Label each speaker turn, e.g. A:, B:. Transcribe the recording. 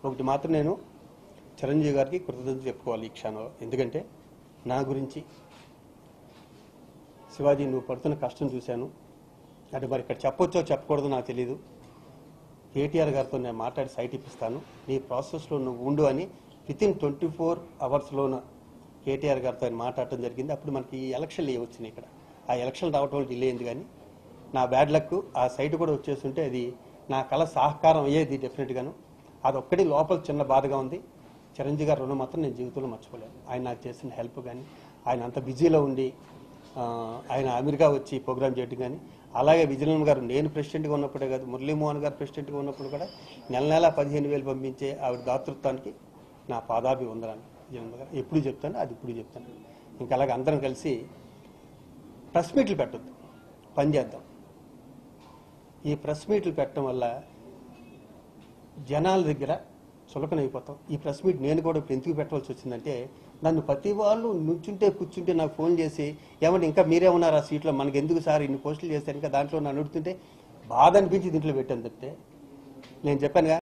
A: ఒకటి మాత్రం నేను చిరంజీవి గారికి కృతజ్ఞతలు చెప్పుకోవాలి ఈ క్షణంలో. ఎందుకంటే నా గురించి శివాజీ నువ్వు పడుతున్న కష్టం చూశాను, అంటే మరి ఇక్కడ చెప్పొచ్చో చెప్పకూడదో నాకు తెలియదు. కేటీఆర్ గారితో నేను మాట్లాడి సైట్ ఇప్పిస్తాను, నీ ప్రాసెస్లో నువ్వు ఉండు అని వితిన్ 24 అవర్స్లోన కేటీఆర్ గారితో ఆయన మాట్లాడటం జరిగింది. అప్పుడు మనకి ఈ ఎలక్షన్లు వచ్చినాయి. ఇక్కడ ఆ ఎలక్షన్ రావటం వల్ల డిలే అయింది. కానీ నా బ్యాడ్ లక్ ఆ సైట్ కూడా వచ్చేస్తుంటే అది నా కళ సహకారం అయ్యేది డెఫినెట్గాను. అదొక్కటి లోపల చిన్న బాధగా ఉంది. చిరంజీవి గారు రుణం మాత్రం నేను జీవితంలో మర్చిపోలేను. ఆయన నాకు చేసిన హెల్ప్ కానీ, ఆయన అంత బిజీలో ఉండి ఆయన అమెరికా వచ్చి ప్రోగ్రామ్ చేయడం కానీ, అలాగే విజయనగరం గారు నేను ప్రెసిడెంట్గా ఉన్నప్పుడే కాదు, మురళీమోహన్ గారు ప్రెసిడెంట్గా ఉన్నప్పుడు కూడా నెల 15,000 పంపించే ఆవిడ దాతృత్వానికి నా పాదాభి వందనాన్ని విజయనగరం గారు ఎప్పుడు చెప్తాను, అది ఇప్పుడు చెప్తాను. ఇంకా అలాగే అందరం కలిసి ప్రెస్ మీట్లు పెట్టద్దు, పని చేద్దాం. ఈ ప్రెస్ మీట్లు పెట్టడం వల్ల జనాల దగ్గర చులకనైపోతాం. ఈ ప్రెస్ మీట్ నేను కూడా ఇప్పుడు ఎందుకు పెట్టవలసి వచ్చిందంటే, నన్ను ప్రతి వాళ్ళు నుంచుంటే కూర్చుంటే నాకు ఫోన్ చేసి ఏమంటే ఇంకా మీరే ఉన్నారు ఆ సీట్లో, మనకి ఎందుకు సార్ ఇన్ని పోస్టులు చేశారు ఇంకా దాంట్లో నన్ను అడుగుతుంటే బాధ అనిపించి దీంట్లో పెట్టాను తప్పితే నేను చెప్పాను